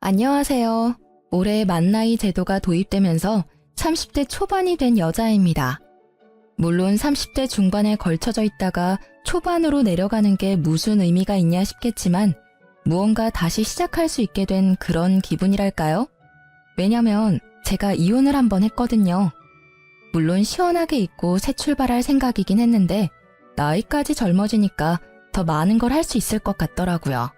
안녕하세요. 올해 만나이 제도가 도입되면서 30대 초반이 된 여자입니다. 물론 30대 중반에 걸쳐져 있다가 초반으로 내려가는 게 무슨 의미가 있냐 싶겠지만 무언가 다시 시작할 수 있게 된 그런 기분이랄까요? 왜냐면 제가 이혼을 한번 했거든요. 물론 시원하게 잊고 새 출발할 생각이긴 했는데 나이까지 젊어지니까 더 많은 걸 할 수 있을 것 같더라고요.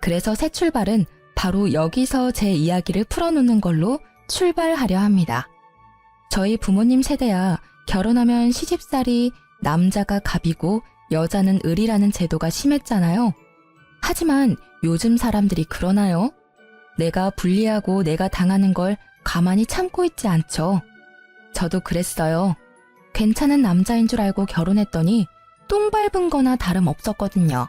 그래서 새 출발은 바로 여기서 제 이야기를 풀어놓는 걸로 출발하려 합니다. 저희 부모님 세대야 결혼하면 시집살이 남자가 갑이고 여자는 을이라는 제도가 심했잖아요. 하지만 요즘 사람들이 그러나요? 내가 불리하고 내가 당하는 걸 가만히 참고 있지 않죠. 저도 그랬어요. 괜찮은 남자인 줄 알고 결혼했더니 똥 밟은 거나 다름없었거든요.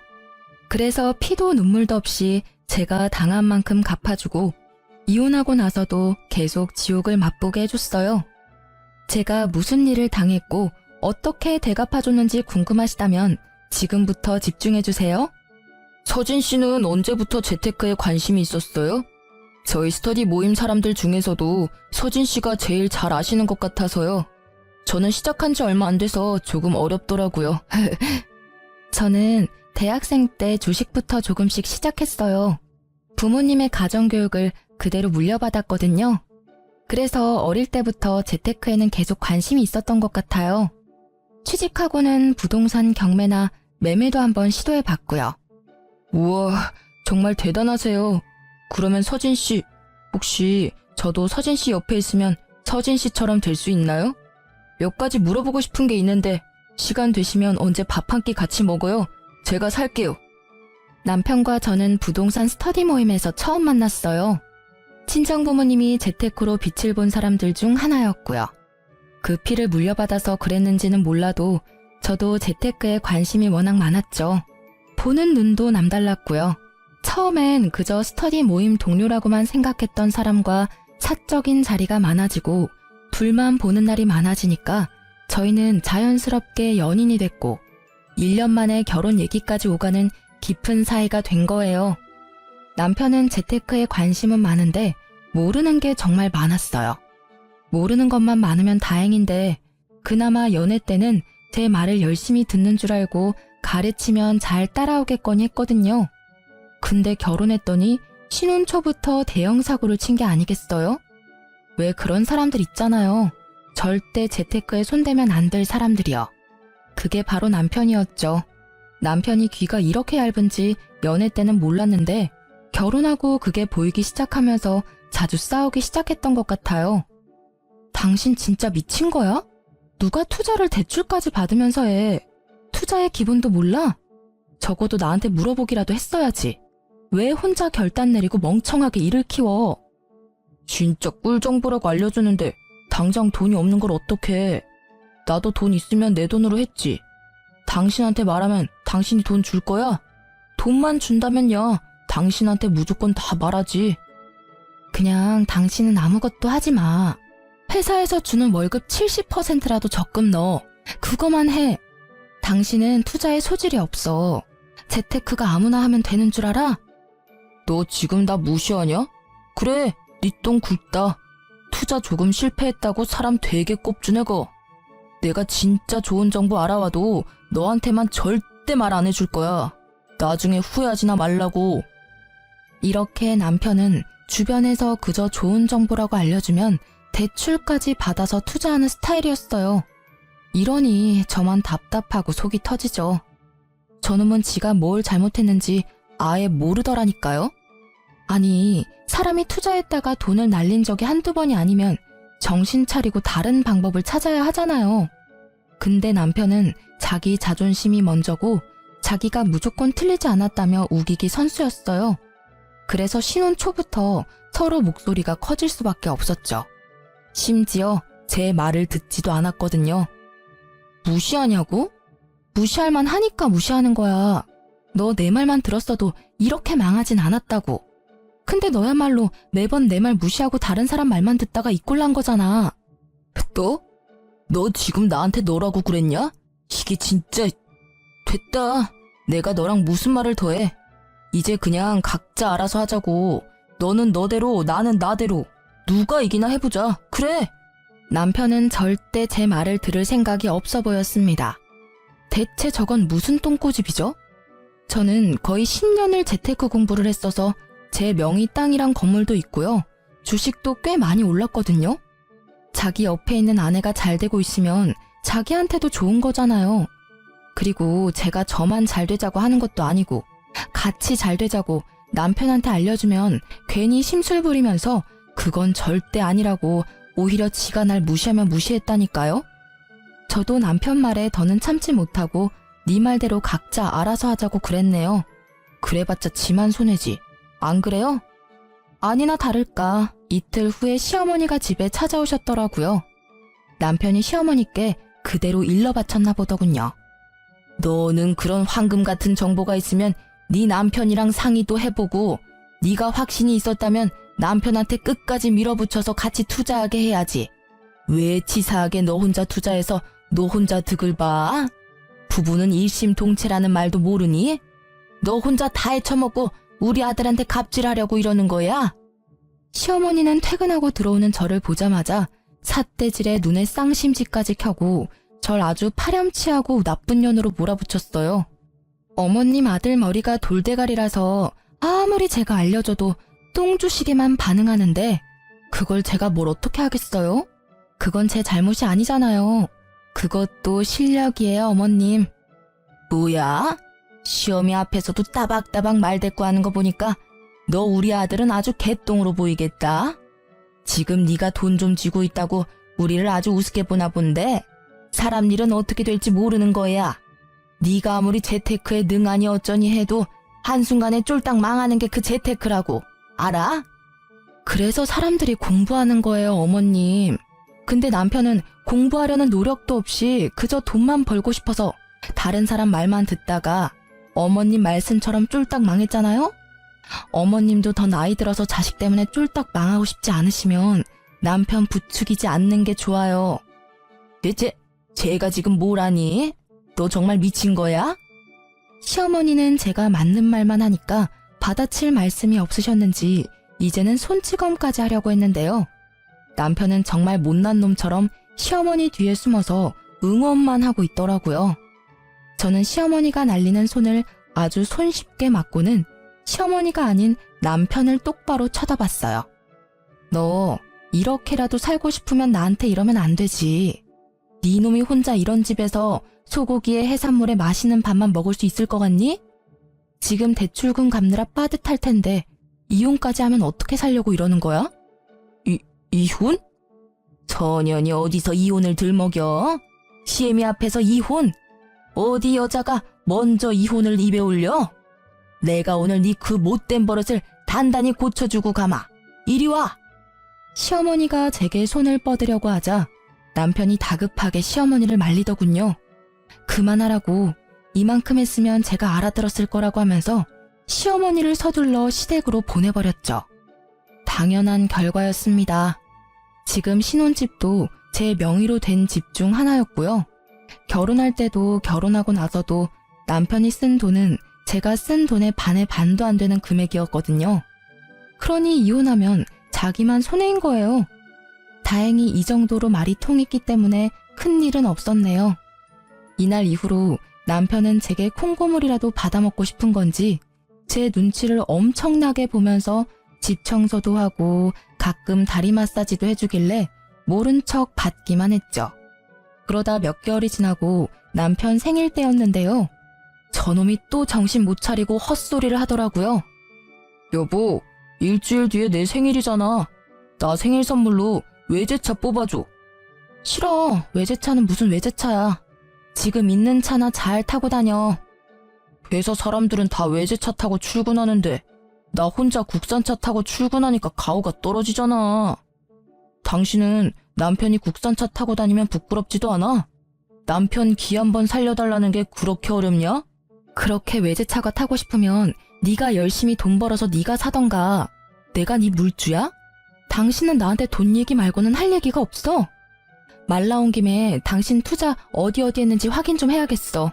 그래서 피도 눈물도 없이 제가 당한 만큼 갚아주고 이혼하고 나서도 계속 지옥을 맛보게 해줬어요. 제가 무슨 일을 당했고 어떻게 대갚아줬는지 궁금하시다면 지금부터 집중해주세요. 서진 씨는 언제부터 재테크에 관심이 있었어요? 저희 스터디 모임 사람들 중에서도 서진 씨가 제일 잘 아시는 것 같아서요. 저는 시작한 지 얼마 안 돼서 조금 어렵더라고요. 저는 대학생 때 주식부터 조금씩 시작했어요. 부모님의 가정교육을 그대로 물려받았거든요. 그래서 어릴 때부터 재테크에는 계속 관심이 있었던 것 같아요. 취직하고는 부동산 경매나 매매도 한번 시도해봤고요. 우와, 정말 대단하세요. 그러면 서진 씨, 혹시 저도 서진 씨 옆에 있으면 서진 씨처럼 될 수 있나요? 몇 가지 물어보고 싶은 게 있는데 시간 되시면 언제 밥 한 끼 같이 먹어요? 제가 살게요. 남편과 저는 부동산 스터디 모임에서 처음 만났어요. 친정 부모님이 재테크로 빛을 본 사람들 중 하나였고요. 그 피를 물려받아서 그랬는지는 몰라도 저도 재테크에 관심이 워낙 많았죠. 보는 눈도 남달랐고요. 처음엔 그저 스터디 모임 동료라고만 생각했던 사람과 사적인 자리가 많아지고 둘만 보는 날이 많아지니까 저희는 자연스럽게 연인이 됐고 1년 만에 결혼 얘기까지 오가는 깊은 사이가 된 거예요. 남편은 재테크에 관심은 많은데 모르는 게 정말 많았어요. 모르는 것만 많으면 다행인데 그나마 연애 때는 제 말을 열심히 듣는 줄 알고 가르치면 잘 따라오겠거니 했거든요. 근데 결혼했더니 신혼 초부터 대형 사고를 친 게 아니겠어요? 왜 그런 사람들 있잖아요. 절대 재테크에 손대면 안 될 사람들이요. 그게 바로 남편이었죠. 남편이 귀가 이렇게 얇은지 연애 때는 몰랐는데 결혼하고 그게 보이기 시작하면서 자주 싸우기 시작했던 것 같아요. 당신 진짜 미친 거야? 누가 투자를 대출까지 받으면서 해? 투자의 기본도 몰라? 적어도 나한테 물어보기라도 했어야지. 왜 혼자 결단 내리고 멍청하게 일을 키워? 진짜 꿀 정보라고 알려주는데 당장 돈이 없는 걸 어떡해. 나도 돈 있으면 내 돈으로 했지. 당신한테 말하면 당신이 돈 줄 거야? 돈만 준다면야 당신한테 무조건 다 말하지. 그냥 당신은 아무것도 하지 마. 회사에서 주는 월급 70%라도 적금 넣어. 그거만 해. 당신은 투자에 소질이 없어. 재테크가 아무나 하면 되는 줄 알아? 너 지금 나 무시하냐? 그래, 네 똥 굵다. 투자 조금 실패했다고 사람 되게 꼽주네거. 내가 진짜 좋은 정보 알아와도 너한테만 절대 말 안 해줄 거야. 나중에 후회하지나 말라고. 이렇게 남편은 주변에서 그저 좋은 정보라고 알려주면 대출까지 받아서 투자하는 스타일이었어요. 이러니 저만 답답하고 속이 터지죠. 저놈은 지가 뭘 잘못했는지 아예 모르더라니까요. 아니, 사람이 투자했다가 돈을 날린 적이 한두 번이 아니면 정신 차리고 다른 방법을 찾아야 하잖아요. 근데 남편은 자기 자존심이 먼저고 자기가 무조건 틀리지 않았다며 우기기 선수였어요. 그래서 신혼 초부터 서로 목소리가 커질 수밖에 없었죠. 심지어 제 말을 듣지도 않았거든요. 무시하냐고? 무시할 만 하니까 무시하는 거야. 너 내 말만 들었어도 이렇게 망하진 않았다고. 근데 너야말로 매번 내 말 무시하고 다른 사람 말만 듣다가 이 꼴 난 거잖아. 너 지금 나한테 너라고 그랬냐? 이게 진짜... 됐다. 내가 너랑 무슨 말을 더 해. 이제 그냥 각자 알아서 하자고. 너는 너대로 나는 나대로 누가 이기나 해보자. 그래. 남편은 절대 제 말을 들을 생각이 없어 보였습니다. 대체 저건 무슨 똥꼬집이죠? 저는 거의 10년을 재테크 공부를 했어서 제 명의 땅이랑 건물도 있고요. 주식도 꽤 많이 올랐거든요. 자기 옆에 있는 아내가 잘 되고 있으면 자기한테도 좋은 거잖아요. 그리고 제가 저만 잘 되자고 하는 것도 아니고 같이 잘 되자고 남편한테 알려주면 괜히 심술 부리면서 그건 절대 아니라고 오히려 지가 날 무시하면 무시했다니까요. 저도 남편 말에 더는 참지 못하고 네 말대로 각자 알아서 하자고 그랬네요. 그래봤자 지만 손해지. 안 그래요? 아니나 다를까 이틀 후에 시어머니가 집에 찾아오셨더라고요. 남편이 시어머니께 그대로 일러 바쳤나 보더군요. 너는 그런 황금 같은 정보가 있으면 네 남편이랑 상의도 해보고 네가 확신이 있었다면 남편한테 끝까지 밀어붙여서 같이 투자하게 해야지. 왜 치사하게 너 혼자 투자해서 너 혼자 득을 봐? 부부는 일심동체라는 말도 모르니? 너 혼자 다 헤쳐먹고 우리 아들한테 갑질하려고 이러는 거야? 시어머니는 퇴근하고 들어오는 저를 보자마자 삿대질에 눈에 쌍심지까지 켜고 절 아주 파렴치하고 나쁜 년으로 몰아붙였어요. 어머님 아들 머리가 돌대가리라서 아무리 제가 알려줘도 똥주시게만 반응하는데 그걸 제가 뭘 어떻게 하겠어요? 그건 제 잘못이 아니잖아요. 그것도 실력이에요, 어머님. 뭐야? 시어미 앞에서도 따박따박 말대꾸하는 거 보니까 너 우리 아들은 아주 개똥으로 보이겠다. 지금 네가 돈 좀 쥐고 있다고 우리를 아주 우습게 보나 본데 사람 일은 어떻게 될지 모르는 거야. 네가 아무리 재테크에 능하니 어쩌니 해도 한순간에 쫄딱 망하는 게 그 재테크라고. 알아? 그래서 사람들이 공부하는 거예요, 어머님. 근데 남편은 공부하려는 노력도 없이 그저 돈만 벌고 싶어서 다른 사람 말만 듣다가 어머님 말씀처럼 쫄딱 망했잖아요? 어머님도 더 나이 들어서 자식 때문에 쫄딱 망하고 싶지 않으시면 남편 부추기지 않는 게 좋아요. 대체 제가 지금 뭘 하니? 너 정말 미친 거야? 시어머니는 제가 맞는 말만 하니까 받아칠 말씀이 없으셨는지 이제는 손찌검까지 하려고 했는데요. 남편은 정말 못난 놈처럼 시어머니 뒤에 숨어서 응원만 하고 있더라고요. 저는 시어머니가 날리는 손을 아주 손쉽게 맞고는 시어머니가 아닌 남편을 똑바로 쳐다봤어요. 너 이렇게라도 살고 싶으면 나한테 이러면 안 되지. 네 놈이 혼자 이런 집에서 소고기에 해산물에 맛있는 밥만 먹을 수 있을 것 같니? 지금 대출금 갚느라 빠듯할 텐데 이혼까지 하면 어떻게 살려고 이러는 거야? 이혼? 처년이 어디서 이혼을 들먹여? 시애미 앞에서 이혼? 어디 여자가 먼저 이혼을 입에 올려? 내가 오늘 네 그 못된 버릇을 단단히 고쳐주고 가마. 이리 와! 시어머니가 제게 손을 뻗으려고 하자 남편이 다급하게 시어머니를 말리더군요. 그만하라고. 이만큼 했으면 제가 알아들었을 거라고 하면서 시어머니를 서둘러 시댁으로 보내버렸죠. 당연한 결과였습니다. 지금 신혼집도 제 명의로 된 집 중 하나였고요. 결혼할 때도 결혼하고 나서도 남편이 쓴 돈은 제가 쓴 돈의 반의 반도 안 되는 금액이었거든요. 그러니 이혼하면 자기만 손해인 거예요. 다행히 이 정도로 말이 통했기 때문에 큰일은 없었네요. 이날 이후로 남편은 제게 콩고물이라도 받아먹고 싶은 건지 제 눈치를 엄청나게 보면서 집 청소도 하고 가끔 다리 마사지도 해주길래 모른 척 받기만 했죠. 그러다 몇 개월이 지나고 남편 생일 때였는데요. 저놈이 또 정신 못 차리고 헛소리를 하더라고요. 여보, 일주일 뒤에 내 생일이잖아. 나 생일 선물로 외제차 뽑아줘. 싫어. 외제차는 무슨 외제차야. 지금 있는 차나 잘 타고 다녀. 회사 사람들은 다 외제차 타고 출근하는데 나 혼자 국산차 타고 출근하니까 가오가 떨어지잖아. 당신은 남편이 국산차 타고 다니면 부끄럽지도 않아? 남편 기 한번 살려달라는 게 그렇게 어렵냐? 그렇게 외제차가 타고 싶으면 네가 열심히 돈 벌어서 네가 사던가. 내가 네 물주야? 당신은 나한테 돈 얘기 말고는 할 얘기가 없어. 말 나온 김에 당신 투자 어디 했는지 확인 좀 해야겠어.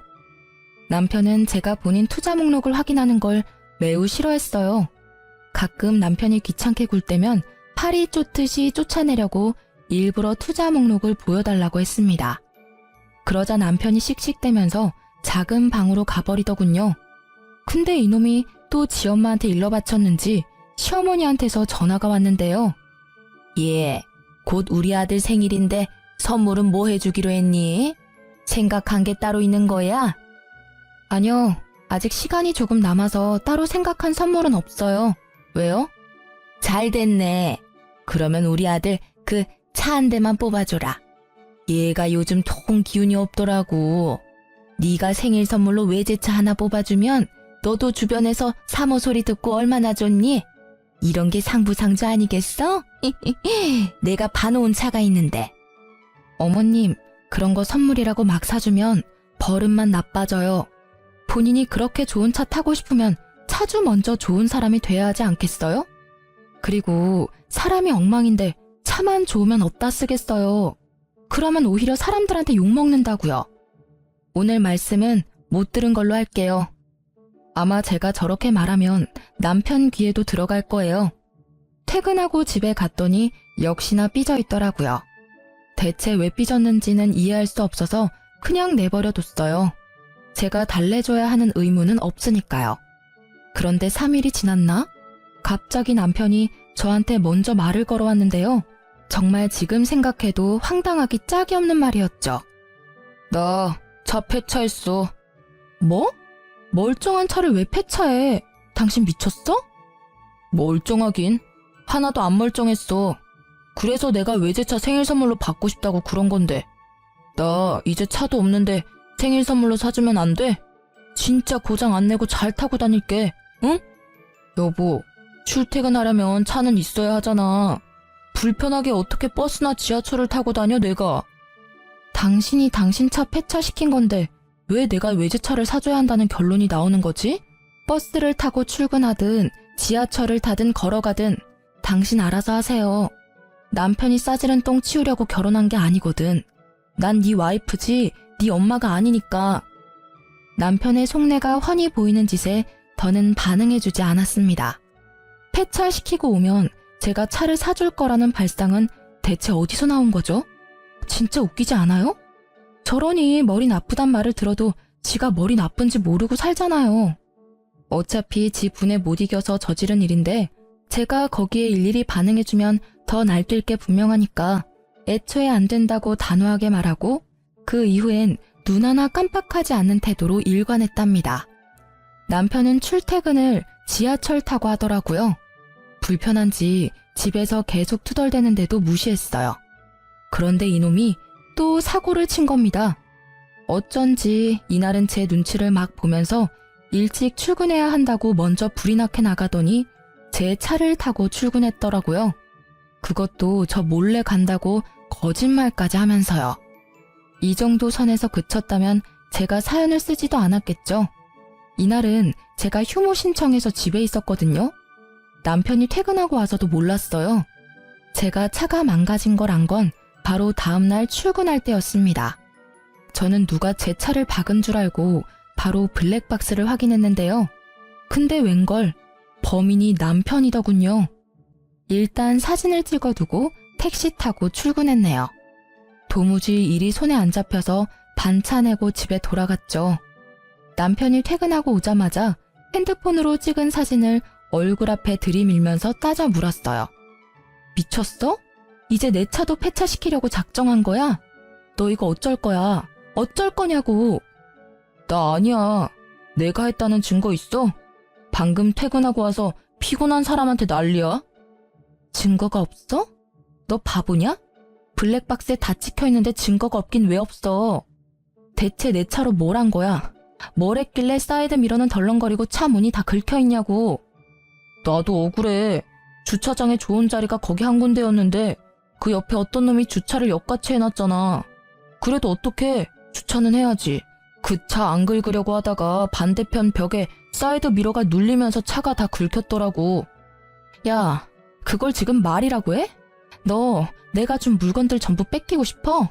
남편은 제가 본인 투자 목록을 확인하는 걸 매우 싫어했어요. 가끔 남편이 귀찮게 굴 때면 파리 쫓듯이 쫓아내려고 일부러 투자 목록을 보여달라고 했습니다. 그러자 남편이 씩씩대면서 작은 방으로 가버리더군요. 근데 이놈이 또 지 엄마한테 일러 바쳤는지 시어머니한테서 전화가 왔는데요. 예, 곧 우리 아들 생일인데 선물은 뭐 해주기로 했니? 생각한 게 따로 있는 거야? 아니요, 아직 시간이 조금 남아서 따로 생각한 선물은 없어요. 왜요? 잘 됐네. 그러면 우리 아들 그 차 한 대만 뽑아줘라. 얘가 요즘 통 기운이 없더라고. 네가 생일 선물로 외제차 하나 뽑아주면 너도 주변에서 사모 소리 듣고 얼마나 좋니? 이런 게 상부상조 아니겠어? 내가 봐놓은 차가 있는데. 어머님, 그런 거 선물이라고 막 사주면 버릇만 나빠져요. 본인이 그렇게 좋은 차 타고 싶으면 차주 먼저 좋은 사람이 돼야 하지 않겠어요? 그리고 사람이 엉망인데 차만 좋으면 어디다 쓰겠어요. 그러면 오히려 사람들한테 욕먹는다고요. 오늘 말씀은 못 들은 걸로 할게요. 아마 제가 저렇게 말하면 남편 귀에도 들어갈 거예요. 퇴근하고 집에 갔더니 역시나 삐져 있더라고요. 대체 왜 삐졌는지는 이해할 수 없어서 그냥 내버려뒀어요. 제가 달래줘야 하는 의무는 없으니까요. 그런데 3일이 지났나? 갑자기 남편이 저한테 먼저 말을 걸어왔는데요. 정말 지금 생각해도 황당하기 짝이 없는 말이었죠. 나 차 폐차했어. 뭐? 멀쩡한 차를 왜 폐차해? 당신 미쳤어? 멀쩡하긴. 하나도 안 멀쩡했어. 그래서 내가 외제차 생일 선물로 받고 싶다고 그런 건데. 나 이제 차도 없는데 생일 선물로 사주면 안 돼? 진짜 고장 안 내고 잘 타고 다닐게. 응? 여보, 출퇴근하려면 차는 있어야 하잖아. 불편하게 어떻게 버스나 지하철을 타고 다녀 내가. 당신이 당신 차 폐차시킨 건데 왜 내가 외제차를 사줘야 한다는 결론이 나오는 거지? 버스를 타고 출근하든 지하철을 타든 걸어가든 당신 알아서 하세요. 남편이 싸지른 똥 치우려고 결혼한 게 아니거든. 난 네 와이프지 네 엄마가 아니니까. 남편의 속내가 훤히 보이는 짓에 더는 반응해주지 않았습니다. 폐차시키고 오면 제가 차를 사줄 거라는 발상은 대체 어디서 나온 거죠? 진짜 웃기지 않아요? 저러니 머리 나쁘단 말을 들어도 지가 머리 나쁜지 모르고 살잖아요. 어차피 지 분에 못 이겨서 저지른 일인데 제가 거기에 일일이 반응해주면 더 날뛸 게 분명하니까 애초에 안 된다고 단호하게 말하고 그 이후엔 눈 하나 깜빡하지 않는 태도로 일관했답니다. 남편은 출퇴근을 지하철 타고 하더라고요. 불편한지 집에서 계속 투덜대는데도 무시했어요. 그런데 이놈이 또 사고를 친 겁니다. 어쩐지 이날은 제 눈치를 막 보면서 일찍 출근해야 한다고 먼저 불이 나게 나가더니 제 차를 타고 출근했더라고요. 그것도 저 몰래 간다고 거짓말까지 하면서요. 이 정도 선에서 그쳤다면 제가 사연을 쓰지도 않았겠죠. 이날은 제가 휴무 신청해서 집에 있었거든요. 남편이 퇴근하고 와서도 몰랐어요. 제가 차가 망가진 걸 안 건 바로 다음날 출근할 때였습니다. 저는 누가 제 차를 박은 줄 알고 바로 블랙박스를 확인했는데요. 근데 웬걸 범인이 남편이더군요. 일단 사진을 찍어두고 택시 타고 출근했네요. 도무지 일이 손에 안 잡혀서 반차 내고 집에 돌아갔죠. 남편이 퇴근하고 오자마자 핸드폰으로 찍은 사진을 얼굴 앞에 들이밀면서 따져 물었어요. 미쳤어? 이제 내 차도 폐차시키려고 작정한 거야? 너 이거 어쩔 거야? 어쩔 거냐고. 나 아니야. 내가 했다는 증거 있어? 방금 퇴근하고 와서 피곤한 사람한테 난리야? 증거가 없어? 너 바보냐? 블랙박스에 다 찍혀있는데 증거가 없긴 왜 없어? 대체 내 차로 뭘 한 거야? 뭘 했길래 사이드 미러는 덜렁거리고 차 문이 다 긁혀있냐고. 나도 억울해. 주차장에 좋은 자리가 거기 한 군데였는데 그 옆에 어떤 놈이 주차를 역같이 해놨잖아. 그래도 어떡해. 주차는 해야지. 그 차 안 긁으려고 하다가 반대편 벽에 사이드 미러가 눌리면서 차가 다 긁혔더라고. 야, 그걸 지금 말이라고 해? 너 내가 준 물건들 전부 뺏기고 싶어?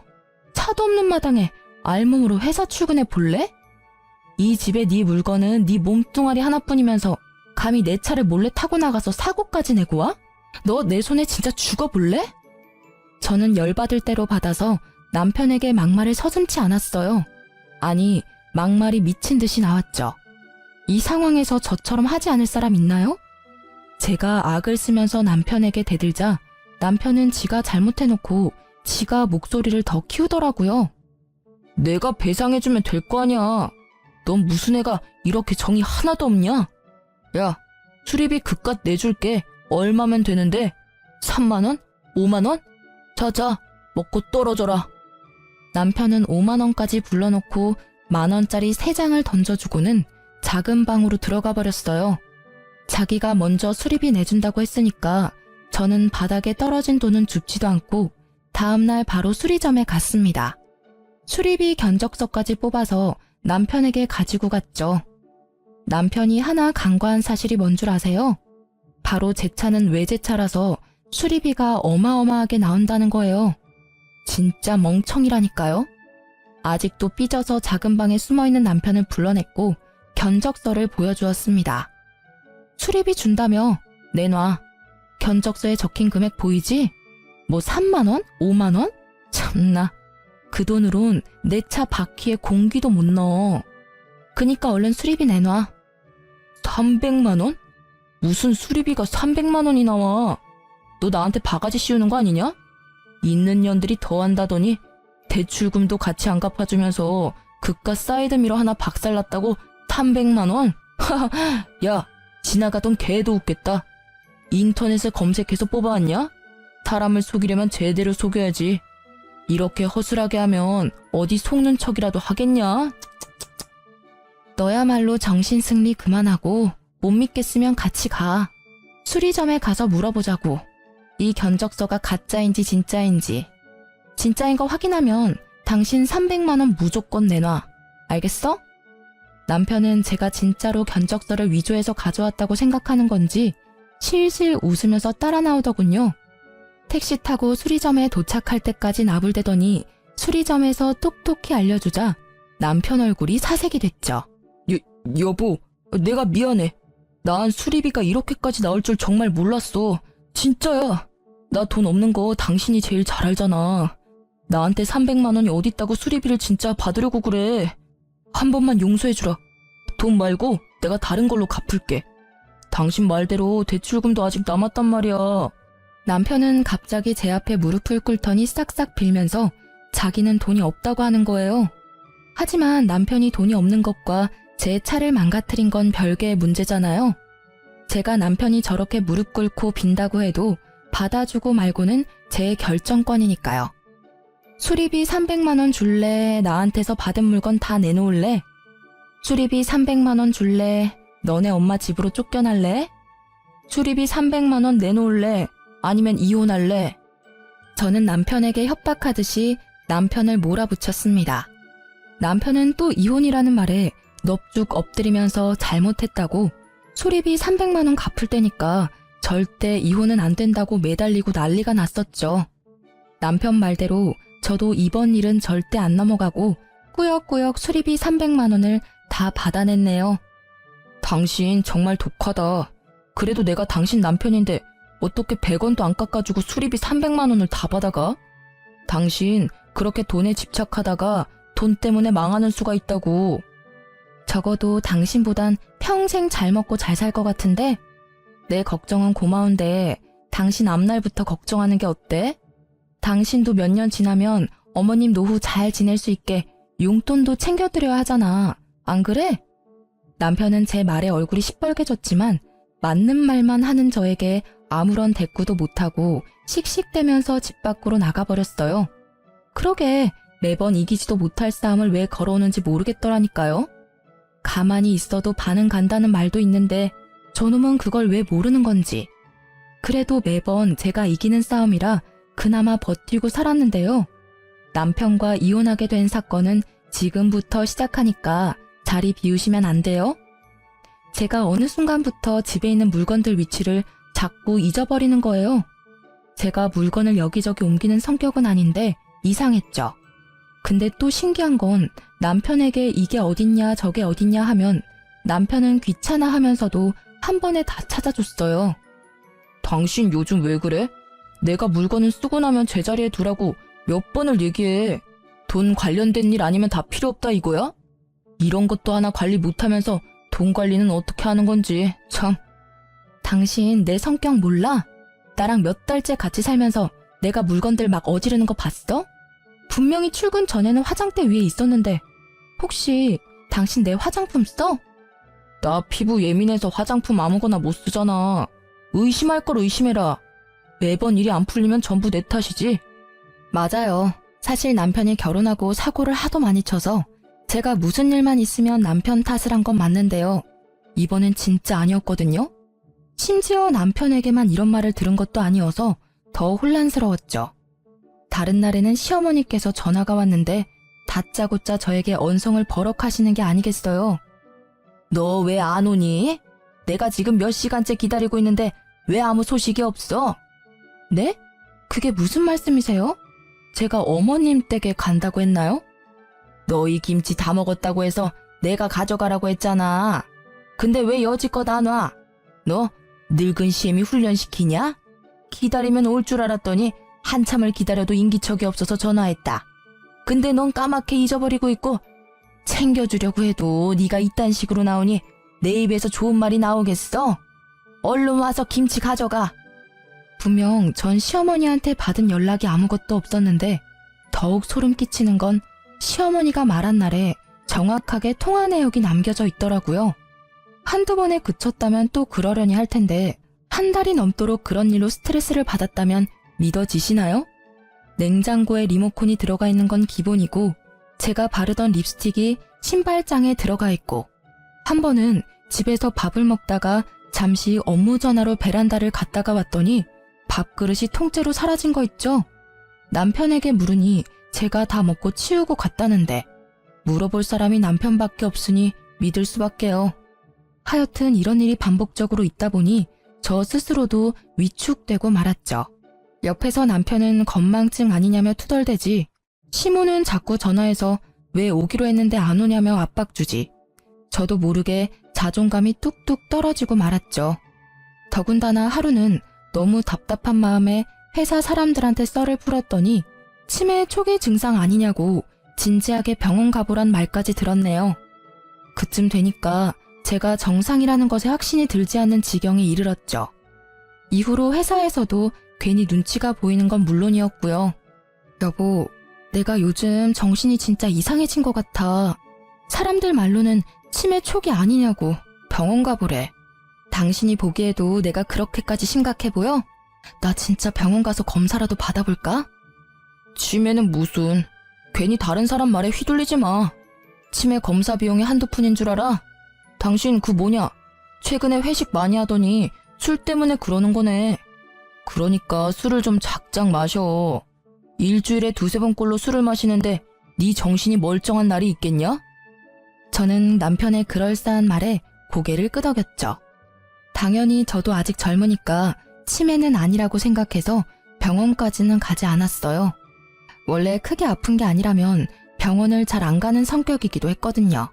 차도 없는 마당에 알몸으로 회사 출근해 볼래? 이 집에 네 물건은 네 몸뚱아리 하나뿐이면서 감히 내 차를 몰래 타고 나가서 사고까지 내고 와? 너 내 손에 진짜 죽어볼래? 저는 열받을 대로 받아서 남편에게 막말을 서슴지 않았어요. 아니, 막말이 미친 듯이 나왔죠. 이 상황에서 저처럼 하지 않을 사람 있나요? 제가 악을 쓰면서 남편에게 대들자 남편은 지가 잘못해놓고 지가 목소리를 더 키우더라고요. 내가 배상해주면 될 거 아니야. 넌 무슨 애가 이렇게 정이 하나도 없냐? 야, 수리비 그깟 내줄게. 얼마면 되는데? 3만 원? 5만 원? 자자, 먹고 떨어져라. 남편은 5만 원까지 불러놓고 10,000원짜리 3장을 던져주고는 작은 방으로 들어가 버렸어요. 자기가 먼저 수리비 내준다고 했으니까 저는 바닥에 떨어진 돈은 줍지도 않고 다음날 바로 수리점에 갔습니다. 수리비 견적서까지 뽑아서 남편에게 가지고 갔죠. 남편이 하나 간과한 사실이 뭔 줄 아세요? 바로 제 차는 외제차라서 수리비가 어마어마하게 나온다는 거예요. 진짜 멍청이라니까요. 아직도 삐져서 작은 방에 숨어있는 남편을 불러냈고 견적서를 보여주었습니다. 수리비 준다며? 내놔. 견적서에 적힌 금액 보이지? 뭐 3만 원? 5만 원? 참나. 그 돈으론 내 차 바퀴에 공기도 못 넣어. 그니까 얼른 수리비 내놔. 300만 원? 무슨 수리비가 300만 원이 나와. 너 나한테 바가지 씌우는 거 아니냐? 있는 년들이 더 한다더니 대출금도 같이 안 갚아주면서 그깟 사이드미러 하나 박살났다고 300만 원? 야, 지나가던 개도 웃겠다. 인터넷에 검색해서 뽑아왔냐? 사람을 속이려면 제대로 속여야지. 이렇게 허술하게 하면 어디 속는 척이라도 하겠냐? 너야말로 정신승리 그만하고 못 믿겠으면 같이 가. 수리점에 가서 물어보자고. 이 견적서가 가짜인지 진짜인지. 진짜인 거 확인하면 당신 300만 원 무조건 내놔. 알겠어? 남편은 제가 진짜로 견적서를 위조해서 가져왔다고 생각하는 건지 실실 웃으면서 따라 나오더군요. 택시 타고 수리점에 도착할 때까지 나불대더니 수리점에서 똑똑히 알려주자 남편 얼굴이 사색이 됐죠. 여보, 내가 미안해. 난 수리비가 이렇게까지 나올 줄 정말 몰랐어. 진짜야. 나 돈 없는 거 당신이 제일 잘 알잖아. 나한테 300만 원이 어딨다고 수리비를 진짜 받으려고 그래. 한 번만 용서해주라. 돈 말고 내가 다른 걸로 갚을게. 당신 말대로 대출금도 아직 남았단 말이야. 남편은 갑자기 제 앞에 무릎을 꿇더니 싹싹 빌면서 자기는 돈이 없다고 하는 거예요. 하지만 남편이 돈이 없는 것과 제 차를 망가뜨린 건 별개의 문제잖아요. 제가 남편이 저렇게 무릎 꿇고 빈다고 해도 받아주고 말고는 제 결정권이니까요. 수리비 300만 원 줄래? 나한테서 받은 물건 다 내놓을래? 수리비 300만 원 줄래? 너네 엄마 집으로 쫓겨날래? 수리비 300만 원 내놓을래? 아니면 이혼할래? 저는 남편에게 협박하듯이 남편을 몰아붙였습니다. 남편은 또 이혼이라는 말에 넙죽 엎드리면서 잘못했다고 수리비 300만 원 갚을 테니까 절대 이혼은 안 된다고 매달리고 난리가 났었죠. 남편 말대로 저도 이번 일은 절대 안 넘어가고 꾸역꾸역 수리비 300만 원을 다 받아냈네요. 당신 정말 독하다. 그래도 내가 당신 남편인데 어떻게 100원도 안 깎아주고 수리비 300만 원을 다 받아가? 당신 그렇게 돈에 집착하다가 돈 때문에 망하는 수가 있다고. 적어도 당신보단 평생 잘 먹고 잘 살 것 같은데 내 걱정은 고마운데 당신 앞날부터 걱정하는 게 어때? 당신도 몇 년 지나면 어머님 노후 잘 지낼 수 있게 용돈도 챙겨드려야 하잖아. 안 그래? 남편은 제 말에 얼굴이 시뻘개졌지만 맞는 말만 하는 저에게 아무런 대꾸도 못하고 씩씩대면서 집 밖으로 나가버렸어요. 그러게 매번 이기지도 못할 싸움을 왜 걸어오는지 모르겠더라니까요. 가만히 있어도 반은 간다는 말도 있는데 저놈은 그걸 왜 모르는 건지. 그래도 매번 제가 이기는 싸움이라 그나마 버티고 살았는데요. 남편과 이혼하게 된 사건은 지금부터 시작하니까 자리 비우시면 안 돼요? 제가 어느 순간부터 집에 있는 물건들 위치를 자꾸 잊어버리는 거예요. 제가 물건을 여기저기 옮기는 성격은 아닌데 이상했죠. 근데 또 신기한 건 남편에게 이게 어딨냐 저게 어딨냐 하면 남편은 귀찮아 하면서도 한 번에 다 찾아줬어요. 당신 요즘 왜 그래? 내가 물건을 쓰고 나면 제자리에 두라고 몇 번을 얘기해. 돈 관련된 일 아니면 다 필요 없다 이거야? 이런 것도 하나 관리 못하면서 돈 관리는 어떻게 하는 건지 참. 당신 내 성격 몰라? 나랑 몇 달째 같이 살면서 내가 물건들 막 어지르는 거 봤어? 분명히 출근 전에는 화장대 위에 있었는데 혹시 당신 내 화장품 써? 나 피부 예민해서 화장품 아무거나 못 쓰잖아. 의심할 걸 의심해라. 매번 일이 안 풀리면 전부 내 탓이지. 맞아요. 사실 남편이 결혼하고 사고를 하도 많이 쳐서 제가 무슨 일만 있으면 남편 탓을 한 건 맞는데요. 이번엔 진짜 아니었거든요. 심지어 남편에게만 이런 말을 들은 것도 아니어서 더 혼란스러웠죠. 다른 날에는 시어머니께서 전화가 왔는데 다짜고짜 저에게 언성을 버럭하시는 게 아니겠어요. 너 왜 안 오니? 내가 지금 몇 시간째 기다리고 있는데 왜 아무 소식이 없어? 네? 그게 무슨 말씀이세요? 제가 어머님 댁에 간다고 했나요? 너희 김치 다 먹었다고 해서 내가 가져가라고 했잖아. 근데 왜 여지껏 안 와? 너 늙은 시엠이 훈련시키냐? 기다리면 올 줄 알았더니 한참을 기다려도 인기척이 없어서 전화했다. 근데 넌 까맣게 잊어버리고 있고 챙겨주려고 해도 네가 이딴 식으로 나오니 내 입에서 좋은 말이 나오겠어? 얼른 와서 김치 가져가. 분명 전 시어머니한테 받은 연락이 아무것도 없었는데 더욱 소름 끼치는 건 시어머니가 말한 날에 정확하게 통화 내역이 남겨져 있더라고요. 한두 번에 그쳤다면 또 그러려니 할 텐데 한 달이 넘도록 그런 일로 스트레스를 받았다면 믿어지시나요? 냉장고에 리모컨이 들어가 있는 건 기본이고 제가 바르던 립스틱이 신발장에 들어가 있고 한 번은 집에서 밥을 먹다가 잠시 업무 전화로 베란다를 갔다가 왔더니 밥그릇이 통째로 사라진 거 있죠? 남편에게 물으니 제가 다 먹고 치우고 갔다는데 물어볼 사람이 남편밖에 없으니 믿을 수밖에요. 하여튼 이런 일이 반복적으로 있다 보니 저 스스로도 위축되고 말았죠. 옆에서 남편은 건망증 아니냐며 투덜대지 시모는 자꾸 전화해서 왜 오기로 했는데 안 오냐며 압박 주지. 저도 모르게 자존감이 뚝뚝 떨어지고 말았죠. 더군다나 하루는 너무 답답한 마음에 회사 사람들한테 썰을 풀었더니 치매 초기 증상 아니냐고 진지하게 병원 가보란 말까지 들었네요. 그쯤 되니까 제가 정상이라는 것에 확신이 들지 않는 지경에 이르렀죠. 이후로 회사에서도 괜히 눈치가 보이는 건 물론이었고요. 여보, 내가 요즘 정신이 진짜 이상해진 것 같아. 사람들 말로는 치매 초기 아니냐고 병원 가보래. 당신이 보기에도 내가 그렇게까지 심각해 보여? 나 진짜 병원 가서 검사라도 받아볼까? 치매는 무슨. 괜히 다른 사람 말에 휘둘리지 마. 치매 검사 비용이 한두 푼인 줄 알아? 당신 그 뭐냐? 최근에 회식 많이 하더니 술 때문에 그러는 거네. 그러니까 술을 좀 작작 마셔. 일주일에 두세 번꼴로 술을 마시는데 네 정신이 멀쩡한 날이 있겠냐? 저는 남편의 그럴싸한 말에 고개를 끄덕였죠. 당연히 저도 아직 젊으니까 치매는 아니라고 생각해서 병원까지는 가지 않았어요. 원래 크게 아픈 게 아니라면 병원을 잘 안 가는 성격이기도 했거든요.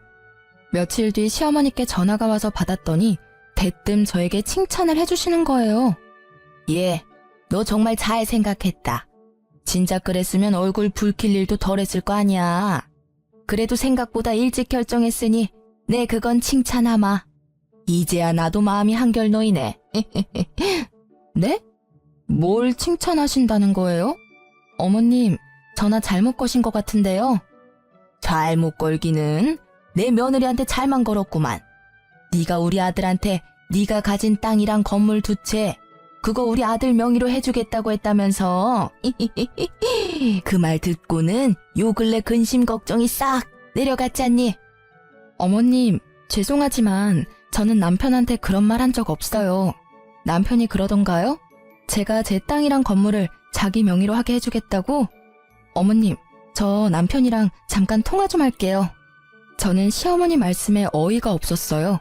며칠 뒤 시어머니께 전화가 와서 받았더니 대뜸 저에게 칭찬을 해주시는 거예요. 예, 너 정말 잘 생각했다. 진작 그랬으면 얼굴 붉힐 일도 덜했을 거 아니야. 그래도 생각보다 일찍 결정했으니 내 그건 칭찬하마. 이제야 나도 마음이 한결 놓이네. 네? 뭘 칭찬하신다는 거예요? 어머님, 전화 잘못 거신 것 같은데요. 잘못 걸기는 내 며느리한테 잘만 걸었구만. 네가 우리 아들한테 네가 가진 땅이랑 건물 두 채 그거 우리 아들 명의로 해주겠다고 했다면서. 그 말 듣고는 요 근래 근심 걱정이 싹 내려갔잖니. 어머님, 죄송하지만 저는 남편한테 그런 말 한 적 없어요. 남편이 그러던가요? 제가 제 땅이랑 건물을 자기 명의로 하게 해주겠다고? 어머님, 저 남편이랑 잠깐 통화 좀 할게요. 저는 시어머니 말씀에 어이가 없었어요.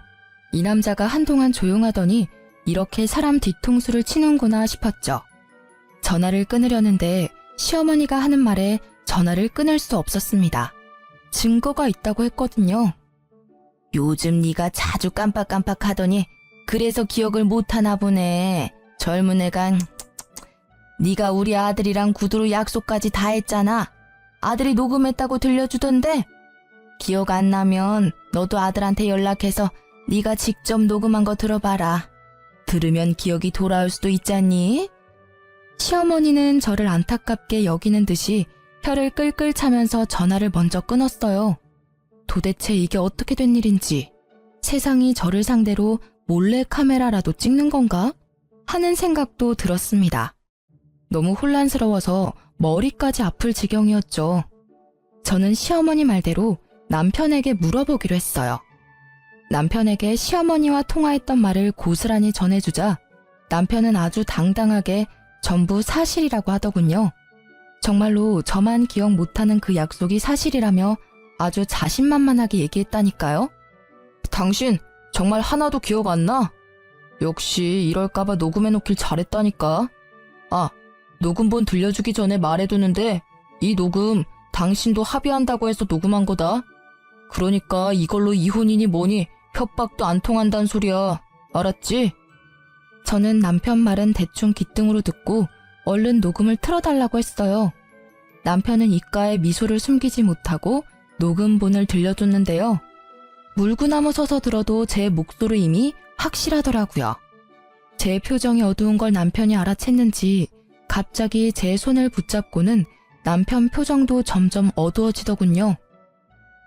이 남자가 한동안 조용하더니 이렇게 사람 뒤통수를 치는구나 싶었죠. 전화를 끊으려는데 시어머니가 하는 말에 전화를 끊을 수 없었습니다. 증거가 있다고 했거든요. 요즘 네가 자주 깜빡깜빡하더니 그래서 기억을 못하나 보네. 젊은 애가. 네가 우리 아들이랑 구두로 약속까지 다 했잖아. 아들이 녹음했다고 들려주던데. 기억 안 나면 너도 아들한테 연락해서 네가 직접 녹음한 거 들어봐라. 들으면 기억이 돌아올 수도 있잖니? 시어머니는 저를 안타깝게 여기는 듯이 혀를 끌끌 차면서 전화를 먼저 끊었어요. 도대체 이게 어떻게 된 일인지, 세상이 저를 상대로 몰래 카메라라도 찍는 건가? 하는 생각도 들었습니다. 너무 혼란스러워서 머리까지 아플 지경이었죠. 저는 시어머니 말대로 남편에게 물어보기로 했어요. 남편에게 시어머니와 통화했던 말을 고스란히 전해주자 남편은 아주 당당하게 전부 사실이라고 하더군요. 정말로 저만 기억 못하는 그 약속이 사실이라며 아주 자신만만하게 얘기했다니까요. 당신 정말 하나도 기억 안 나? 역시 이럴까봐 녹음해놓길 잘했다니까. 아, 녹음본 들려주기 전에 말해두는데 이 녹음 당신도 합의한다고 해서 녹음한 거다. 그러니까 이걸로 이혼이니 뭐니 협박도 안 통한다는 소리야. 알았지? 저는 남편 말은 대충 귓등으로 듣고 얼른 녹음을 틀어달라고 했어요. 남편은 입가에 미소를 숨기지 못하고 녹음본을 들려줬는데요. 물구나무 서서 들어도 제 목소리임이 확실하더라고요. 제 표정이 어두운 걸 남편이 알아챘는지 갑자기 제 손을 붙잡고는 남편 표정도 점점 어두워지더군요.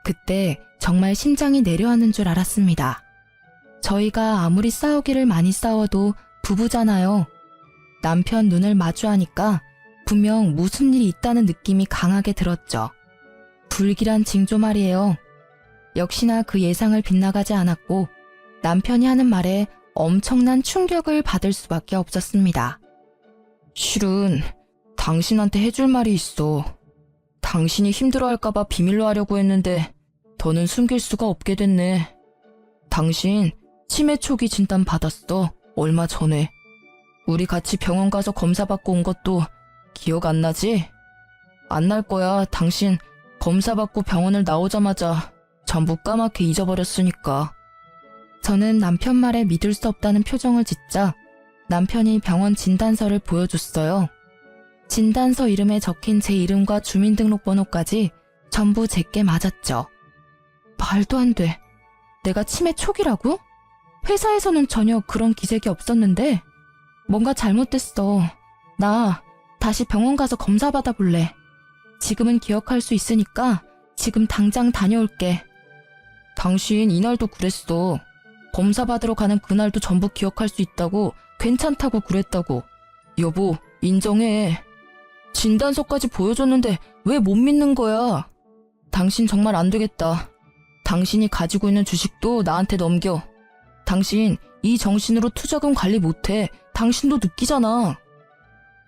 그때 정말 심장이 내려앉는 줄 알았습니다. 저희가 아무리 싸우기를 많이 싸워도 부부잖아요. 남편 눈을 마주하니까 분명 무슨 일이 있다는 느낌이 강하게 들었죠. 불길한 징조 말이에요. 역시나 그 예상을 빗나가지 않았고 남편이 하는 말에 엄청난 충격을 받을 수밖에 없었습니다. 실은 당신한테 해줄 말이 있어. 당신이 힘들어할까봐 비밀로 하려고 했는데 더는 숨길 수가 없게 됐네. 당신 치매 초기 진단 받았어. 얼마 전에. 우리 같이 병원 가서 검사 받고 온 것도 기억 안 나지? 안 날 거야. 당신 검사 받고 병원을 나오자마자 전부 까맣게 잊어버렸으니까. 저는 남편 말에 믿을 수 없다는 표정을 짓자 남편이 병원 진단서를 보여줬어요. 진단서 이름에 적힌 제 이름과 주민등록번호까지 전부 제게 맞았죠. 말도 안 돼. 내가 치매 초기라고? 회사에서는 전혀 그런 기색이 없었는데 뭔가 잘못됐어. 나 다시 병원 가서 검사 받아볼래. 지금은 기억할 수 있으니까 지금 당장 다녀올게. 당신 이날도 그랬어. 검사 받으러 가는 그날도 전부 기억할 수 있다고, 괜찮다고 그랬다고. 여보, 인정해. 진단서까지 보여줬는데 왜 못 믿는 거야? 당신 정말 안 되겠다. 당신이 가지고 있는 주식도 나한테 넘겨. 당신 이 정신으로 투자금 관리 못해. 당신도 느끼잖아.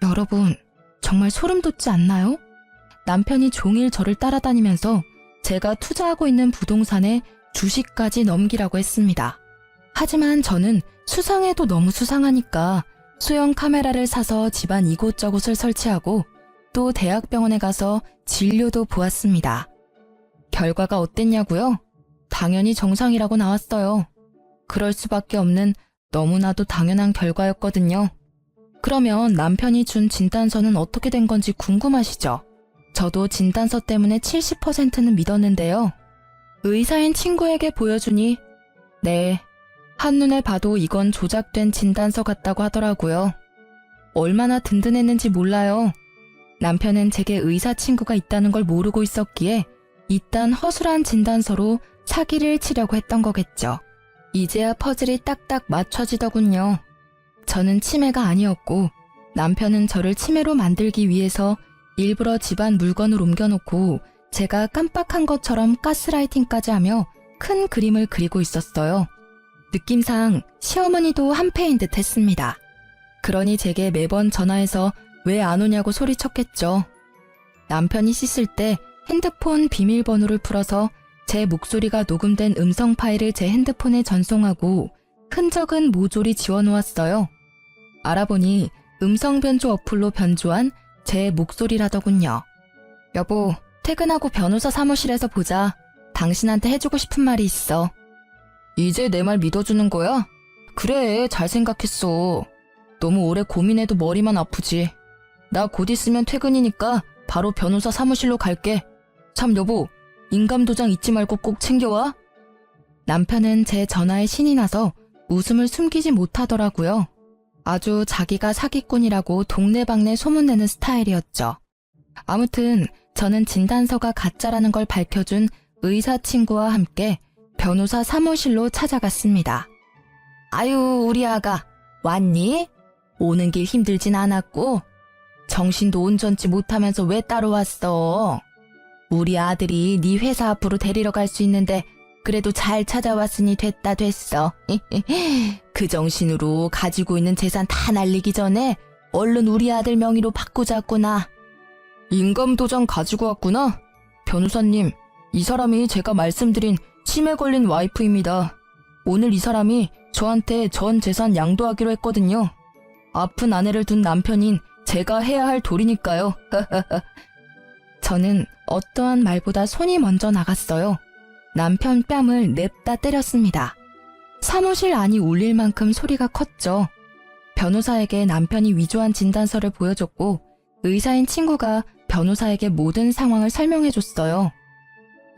여러분, 정말 소름 돋지 않나요? 남편이 종일 저를 따라다니면서 제가 투자하고 있는 부동산에 주식까지 넘기라고 했습니다. 하지만 저는 수상해도 너무 수상하니까 소형 카메라를 사서 집안 이곳저곳을 설치하고 또 대학병원에 가서 진료도 보았습니다. 결과가 어땠냐고요? 당연히 정상이라고 나왔어요. 그럴 수밖에 없는 너무나도 당연한 결과였거든요. 그러면 남편이 준 진단서는 어떻게 된 건지 궁금하시죠? 저도 진단서 때문에 70%는 믿었는데요. 의사인 친구에게 보여주니 네, 한눈에 봐도 이건 조작된 진단서 같다고 하더라고요. 얼마나 든든했는지 몰라요. 남편은 제게 의사 친구가 있다는 걸 모르고 있었기에 이딴 허술한 진단서로 사기를 치려고 했던 거겠죠. 이제야 퍼즐이 딱딱 맞춰지더군요. 저는 치매가 아니었고 남편은 저를 치매로 만들기 위해서 일부러 집안 물건을 옮겨놓고 제가 깜빡한 것처럼 가스라이팅까지 하며 큰 그림을 그리고 있었어요. 느낌상 시어머니도 한패인 듯 했습니다. 그러니 제게 매번 전화해서 왜 안 오냐고 소리쳤겠죠. 남편이 씻을 때 핸드폰 비밀번호를 풀어서 제 목소리가 녹음된 음성 파일을 제 핸드폰에 전송하고 흔적은 모조리 지워놓았어요. 알아보니 음성 변조 어플로 변조한 제 목소리라더군요. 여보, 퇴근하고 변호사 사무실에서 보자. 당신한테 해주고 싶은 말이 있어. 이제 내 말 믿어주는 거야? 그래, 잘 생각했어. 너무 오래 고민해도 머리만 아프지. 나 곧 있으면 퇴근이니까 바로 변호사 사무실로 갈게. 참 여보, 인감도장 잊지 말고 꼭 챙겨와. 남편은 제 전화에 신이 나서 웃음을 숨기지 못하더라고요. 아주 자기가 사기꾼이라고 동네방네 소문내는 스타일이었죠. 아무튼 저는 진단서가 가짜라는 걸 밝혀준 의사 친구와 함께 변호사 사무실로 찾아갔습니다. 아유, 우리 아가 왔니? 오는 길 힘들진 않았고 정신도 온전치 못하면서 왜 따로 왔어? 우리 아들이 네 회사 앞으로 데리러 갈 수 있는데 그래도 잘 찾아왔으니 됐어. 그 정신으로 가지고 있는 재산 다 날리기 전에 얼른 우리 아들 명의로 바꾸자꾸나. 인감도장 가지고 왔구나? 변호사님, 이 사람이 제가 말씀드린 치매 걸린 와이프입니다. 오늘 이 사람이 저한테 전 재산 양도하기로 했거든요. 아픈 아내를 둔 남편인 제가 해야 할 도리니까요. 저는 어떠한 말보다 손이 먼저 나갔어요. 남편 뺨을 냅다 때렸습니다. 사무실 안이 울릴 만큼 소리가 컸죠. 변호사에게 남편이 위조한 진단서를 보여줬고 의사인 친구가 변호사에게 모든 상황을 설명해줬어요.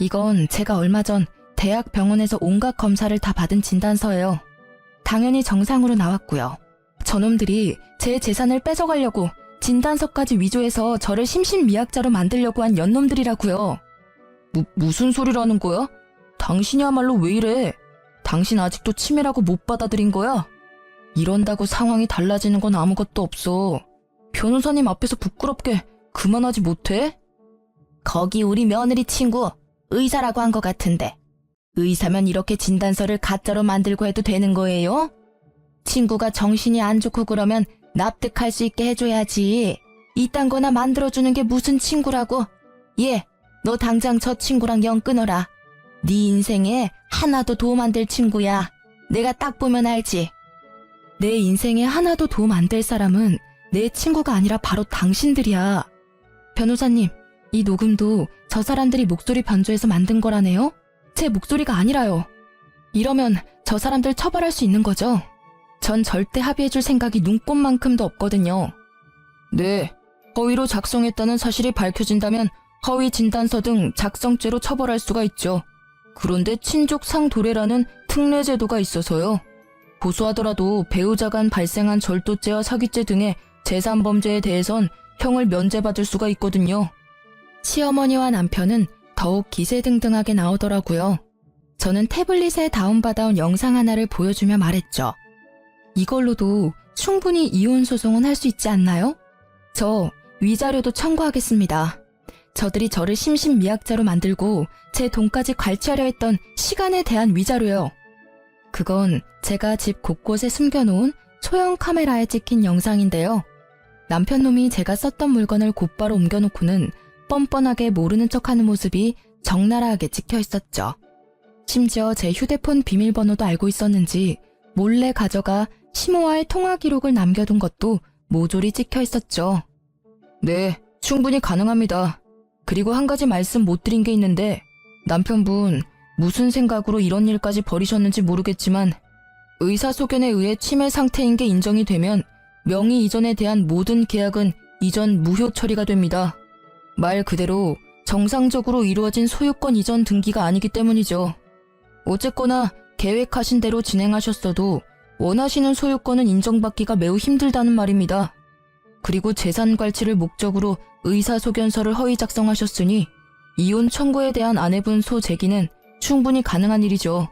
이건 제가 얼마 전 대학 병원에서 온갖 검사를 다 받은 진단서예요. 당연히 정상으로 나왔고요. 저놈들이 제 재산을 뺏어가려고 진단서까지 위조해서 저를 심신미약자로 만들려고 한 연놈들이라고요. 무슨 소리라는 거야? 당신이야말로 왜 이래? 당신 아직도 치매라고 못 받아들인 거야? 이런다고 상황이 달라지는 건 아무것도 없어. 변호사님 앞에서 부끄럽게 그만하지 못해? 거기 우리 며느리 친구 의사라고 한 것 같은데 의사면 이렇게 진단서를 가짜로 만들고 해도 되는 거예요? 친구가 정신이 안 좋고 그러면 납득할 수 있게 해줘야지. 이딴 거나 만들어주는 게 무슨 친구라고? 예, 너 당장 저 친구랑 연 끊어라. 네 인생에 하나도 도움 안 될 친구야. 내가 딱 보면 알지. 내 인생에 하나도 도움 안 될 사람은 내 친구가 아니라 바로 당신들이야. 변호사님, 이 녹음도 저 사람들이 목소리 변조해서 만든 거라네요? 제 목소리가 아니라요. 이러면 저 사람들 처벌할 수 있는 거죠? 전 절대 합의해줄 생각이 눈꼽만큼도 없거든요. 네, 허위로 작성했다는 사실이 밝혀진다면 허위 진단서 등 작성죄로 처벌할 수가 있죠. 그런데 친족 상도례라는 특례 제도가 있어서요. 고소하더라도 배우자 간 발생한 절도죄와 사기죄 등의 재산범죄에 대해선 형을 면제받을 수가 있거든요. 시어머니와 남편은 더욱 기세등등하게 나오더라고요. 저는 태블릿에 다운받아온 영상 하나를 보여주며 말했죠. 이걸로도 충분히 이혼 소송은 할 수 있지 않나요? 저 위자료도 청구하겠습니다. 저들이 저를 심신미약자로 만들고 제 돈까지 갈취하려 했던 시간에 대한 위자료요. 그건 제가 집 곳곳에 숨겨놓은 소형 카메라에 찍힌 영상인데요. 남편놈이 제가 썼던 물건을 곧바로 옮겨놓고는 뻔뻔하게 모르는 척하는 모습이 적나라하게 찍혀 있었죠. 심지어 제 휴대폰 비밀번호도 알고 있었는지 몰래 가져가 시모와의 통화 기록을 남겨둔 것도 모조리 찍혀 있었죠. 네, 충분히 가능합니다. 그리고 한 가지 말씀 못 드린 게 있는데 남편분 무슨 생각으로 이런 일까지 벌이셨는지 모르겠지만 의사소견에 의해 치매 상태인 게 인정이 되면 명의 이전에 대한 모든 계약은 이전 무효 처리가 됩니다. 말 그대로 정상적으로 이루어진 소유권 이전 등기가 아니기 때문이죠. 어쨌거나 계획하신 대로 진행하셨어도 원하시는 소유권은 인정받기가 매우 힘들다는 말입니다. 그리고 재산 관치를 목적으로 의사소견서를 허위 작성하셨으니 이혼 청구에 대한 아내분 소 제기는 충분히 가능한 일이죠.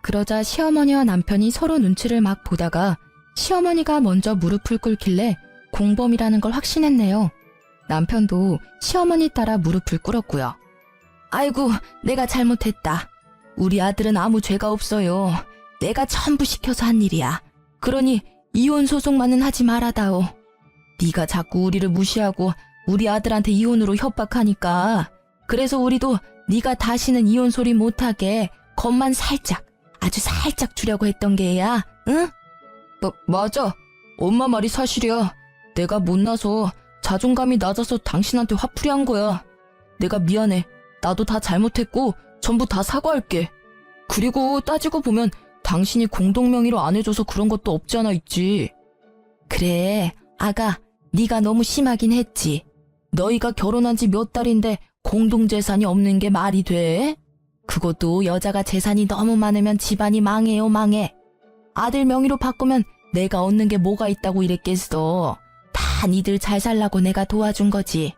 그러자 시어머니와 남편이 서로 눈치를 막 보다가 시어머니가 먼저 무릎을 꿇길래 공범이라는 걸 확신했네요. 남편도 시어머니 따라 무릎을 꿇었고요. 아이고, 내가 잘못했다. 우리 아들은 아무 죄가 없어요. 내가 전부 시켜서 한 일이야. 그러니 이혼 소송만은 하지 말아다오. 네가 자꾸 우리를 무시하고 우리 아들한테 이혼으로 협박하니까 그래서 우리도 네가 다시는 이혼 소리 못하게 겁만 살짝, 아주 살짝 주려고 했던 게야, 응? 맞아. 엄마 말이 사실이야. 내가 못나서 자존감이 낮아서 당신한테 화풀이 한 거야. 내가 미안해. 나도 다 잘못했고 전부 다 사과할게. 그리고 따지고 보면 당신이 공동명의로 안 해줘서 그런 것도 없지 않아 있지. 그래, 아가, 네가 너무 심하긴 했지. 너희가 결혼한 지 몇 달인데 공동재산이 없는 게 말이 돼? 그것도 여자가 재산이 너무 많으면 집안이 망해요, 망해. 아들 명의로 바꾸면 내가 얻는 게 뭐가 있다고 이랬겠어. 다 니들 잘 살라고 내가 도와준 거지.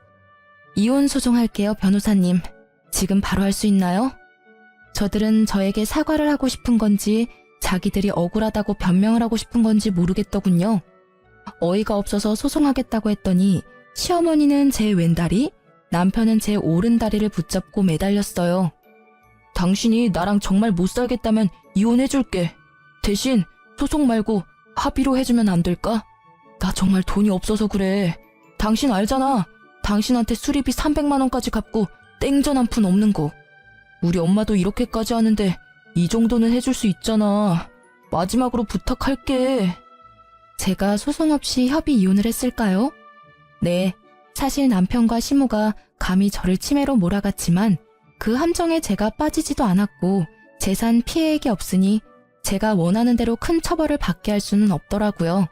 이혼 소송할게요, 변호사님. 지금 바로 할 수 있나요? 저들은 저에게 사과를 하고 싶은 건지 자기들이 억울하다고 변명을 하고 싶은 건지 모르겠더군요. 어이가 없어서 소송하겠다고 했더니 시어머니는 제 왼다리, 남편은 제 오른다리를 붙잡고 매달렸어요. 당신이 나랑 정말 못 살겠다면 이혼해줄게. 대신 소송 말고 합의로 해주면 안 될까? 나 정말 돈이 없어서 그래. 당신 알잖아. 당신한테 수리비 300만 원까지 갚고 땡전 한 푼 없는 거. 우리 엄마도 이렇게까지 하는데 이 정도는 해줄 수 있잖아. 마지막으로 부탁할게. 제가 소송 없이 협의 이혼을 했을까요? 네, 사실 남편과 시모가 감히 저를 치매로 몰아갔지만 그 함정에 제가 빠지지도 않았고 재산 피해액이 없으니 제가 원하는 대로 큰 처벌을 받게 할 수는 없더라고요.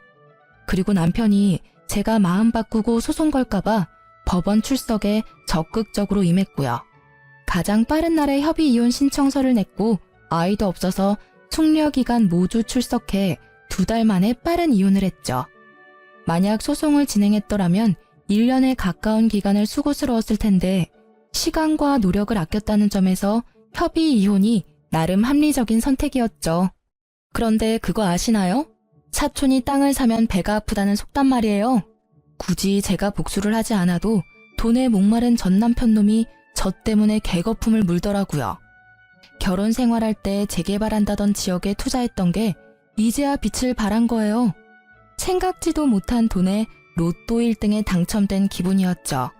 그리고 남편이 제가 마음 바꾸고 소송 걸까봐 법원 출석에 적극적으로 임했고요. 가장 빠른 날에 협의 이혼 신청서를 냈고 아이도 없어서 숙려기간 모두 출석해 2달 만에 빠른 이혼을 했죠. 만약 소송을 진행했더라면 1년에 가까운 기간을 수고스러웠을 텐데 시간과 노력을 아꼈다는 점에서 협의 이혼이 나름 합리적인 선택이었죠. 그런데 그거 아시나요? 사촌이 땅을 사면 배가 아프다는 속담 말이에요. 굳이 제가 복수를 하지 않아도 돈에 목마른 전 남편 놈이 저 때문에 개거품을 물더라고요. 결혼 생활할 때 재개발한다던 지역에 투자했던 게 이제야 빛을 발한 거예요. 생각지도 못한 돈에 로또 1등에 당첨된 기분이었죠.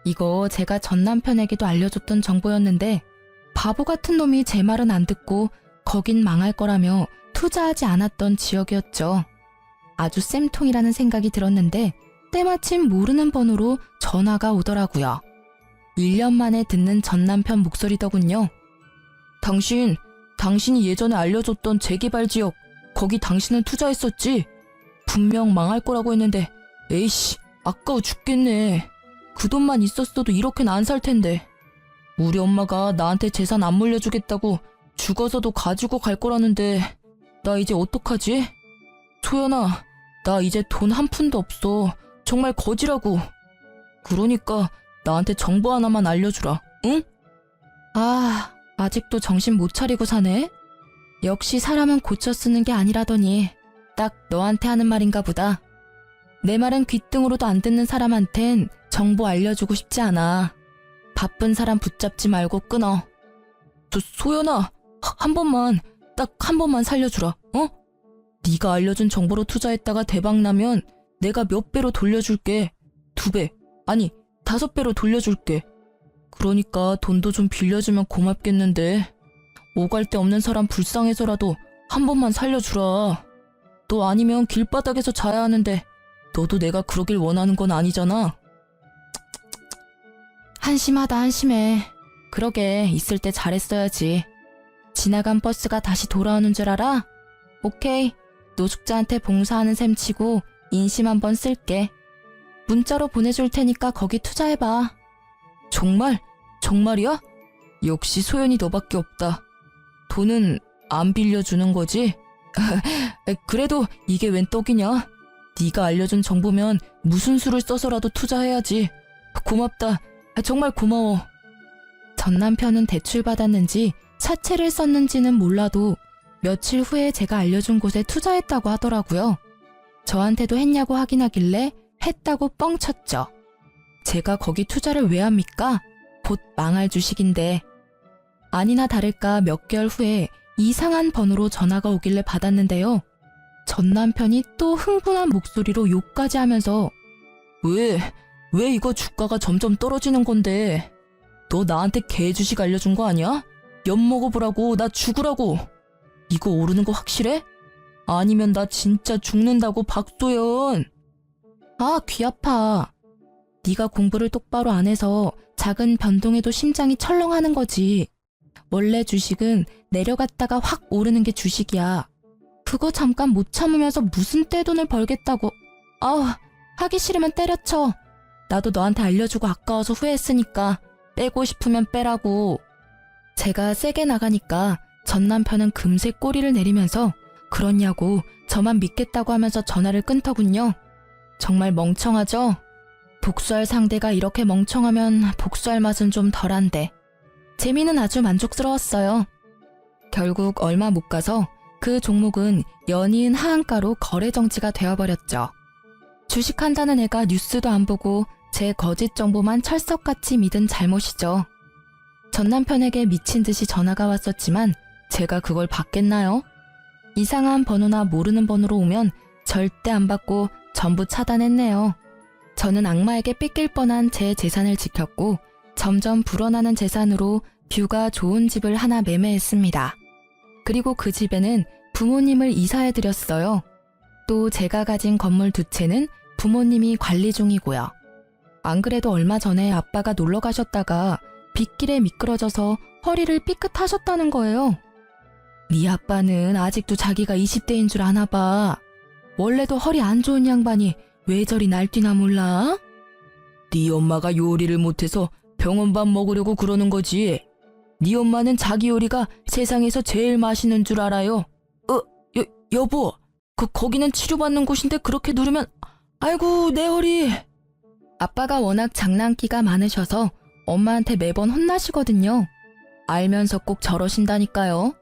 이거 제가 전 남편에게도 알려줬던 정보였는데 바보 같은 놈이 제 말은 안 듣고 거긴 망할 거라며 투자하지 않았던 지역이었죠. 아주 쌤통이라는 생각이 들었는데 때마침 모르는 번호로 전화가 오더라고요. 1년 만에 듣는 전 남편 목소리더군요. 당신이 예전에 알려줬던 재개발 지역, 거기 당신은 투자했었지? 분명 망할 거라고 했는데 에이씨, 아까워 죽겠네. 그 돈만 있었어도 이렇게는 안 살 텐데. 우리 엄마가 나한테 재산 안 물려주겠다고 죽어서도 가지고 갈 거라는데 나 이제 어떡하지? 소연아, 나 이제 돈 한 푼도 없어. 정말 거지라고. 그러니까 나한테 정보 하나만 알려주라, 응? 아직도 정신 못 차리고 사네? 역시 사람은 고쳐 쓰는 게 아니라더니 딱 너한테 하는 말인가 보다. 내 말은 귓등으로도 안 듣는 사람한텐 정보 알려주고 싶지 않아. 바쁜 사람 붙잡지 말고 끊어. 소연아, 한 번만, 딱 한 번만 살려주라, 어? 네가 알려준 정보로 투자했다가 대박나면 내가 몇 배로 돌려줄게. 2배, 아니 5배로 돌려줄게. 그러니까 돈도 좀 빌려주면 고맙겠는데. 오갈 데 없는 사람 불쌍해서라도 한 번만 살려주라. 너 아니면 길바닥에서 자야 하는데 너도 내가 그러길 원하는 건 아니잖아. 한심하다, 한심해. 그러게, 있을 때 잘했어야지. 지나간 버스가 다시 돌아오는 줄 알아? 오케이, 노숙자한테 봉사하는 셈 치고 인심 한번 쓸게. 문자로 보내줄 테니까 거기 투자해봐. 정말? 정말이야? 역시 소연이 너밖에 없다. 돈은 안 빌려주는 거지? 그래도 이게 웬 떡이냐? 네가 알려준 정보면 무슨 수를 써서라도 투자해야지. 고맙다. 정말 고마워. 전 남편은 대출받았는지 사채를 썼는지는 몰라도 며칠 후에 제가 알려준 곳에 투자했다고 하더라고요. 저한테도 했냐고 확인하길래 했다고 뻥쳤죠. 제가 거기 투자를 왜 합니까? 곧 망할 주식인데. 아니나 다를까 몇 개월 후에 이상한 번호로 전화가 오길래 받았는데요. 전 남편이 또 흥분한 목소리로 욕까지 하면서 왜 이거 주가가 점점 떨어지는 건데? 너 나한테 개주식 알려준 거 아니야? 엿 먹어보라고, 나 죽으라고. 이거 오르는 거 확실해? 아니면 나 진짜 죽는다고, 박소연. 귀 아파. 네가 공부를 똑바로 안 해서 작은 변동에도 심장이 철렁하는 거지. 원래 주식은 내려갔다가 확 오르는 게 주식이야. 그거 잠깐 못 참으면서 무슨 떼돈을 벌겠다고. 하기 싫으면 때려쳐. 나도 너한테 알려주고 아까워서 후회했으니까 빼고 싶으면 빼라고. 제가 세게 나가니까 전 남편은 금세 꼬리를 내리면서 그렇냐고 저만 믿겠다고 하면서 전화를 끊더군요. 정말 멍청하죠? 복수할 상대가 이렇게 멍청하면 복수할 맛은 좀 덜한데. 재미는 아주 만족스러웠어요. 결국 얼마 못 가서 그 종목은 연이은 하한가로 거래 정지가 되어버렸죠. 주식한다는 애가 뉴스도 안 보고 제 거짓 정보만 철석같이 믿은 잘못이죠. 전 남편에게 미친 듯이 전화가 왔었지만 제가 그걸 받겠나요? 이상한 번호나 모르는 번호로 오면 절대 안 받고 전부 차단했네요. 저는 악마에게 뺏길 뻔한 제 재산을 지켰고 점점 불어나는 재산으로 뷰가 좋은 집을 하나 매매했습니다. 그리고 그 집에는 부모님을 이사해드렸어요. 또 제가 가진 건물 2채는 부모님이 관리 중이고요. 안 그래도 얼마 전에 아빠가 놀러 가셨다가 빗길에 미끄러져서 허리를 삐끗하셨다는 거예요. 네 아빠는 아직도 자기가 20대인 줄 아나 봐. 원래도 허리 안 좋은 양반이 왜 저리 날뛰나 몰라? 네 엄마가 요리를 못해서 병원밥 먹으려고 그러는 거지. 네 엄마는 자기 요리가 세상에서 제일 맛있는 줄 알아요. 여보, 거기는 치료받는 곳인데 그렇게 누르면 아이고 내 허리. 아빠가 워낙 장난기가 많으셔서 엄마한테 매번 혼나시거든요. 알면서 꼭 저러신다니까요.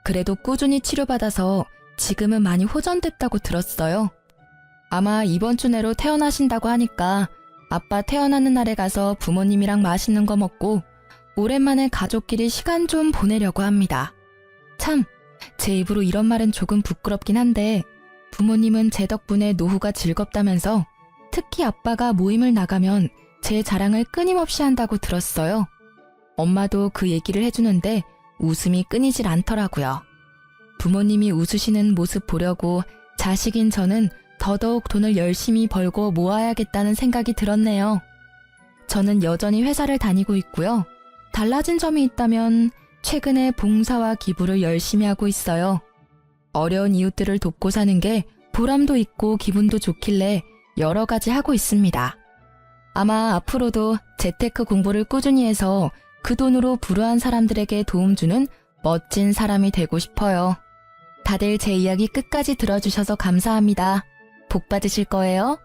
그래도 꾸준히 치료받아서 지금은 많이 호전됐다고 들었어요. 아마 이번 주 내로 퇴원하신다고 하니까 아빠 퇴원하는 날에 가서 부모님이랑 맛있는 거 먹고 오랜만에 가족끼리 시간 좀 보내려고 합니다. 참, 제 입으로 이런 말은 조금 부끄럽긴 한데 부모님은 제 덕분에 노후가 즐겁다면서 특히 아빠가 모임을 나가면 제 자랑을 끊임없이 한다고 들었어요. 엄마도 그 얘기를 해주는데 웃음이 끊이질 않더라고요. 부모님이 웃으시는 모습 보려고 자식인 저는 더더욱 돈을 열심히 벌고 모아야겠다는 생각이 들었네요. 저는 여전히 회사를 다니고 있고요. 달라진 점이 있다면 최근에 봉사와 기부를 열심히 하고 있어요. 어려운 이웃들을 돕고 사는 게 보람도 있고 기분도 좋길래 여러 가지 하고 있습니다. 아마 앞으로도 재테크 공부를 꾸준히 해서 그 돈으로 불우한 사람들에게 도움 주는 멋진 사람이 되고 싶어요. 다들 제 이야기 끝까지 들어주셔서 감사합니다. 복 받으실 거예요.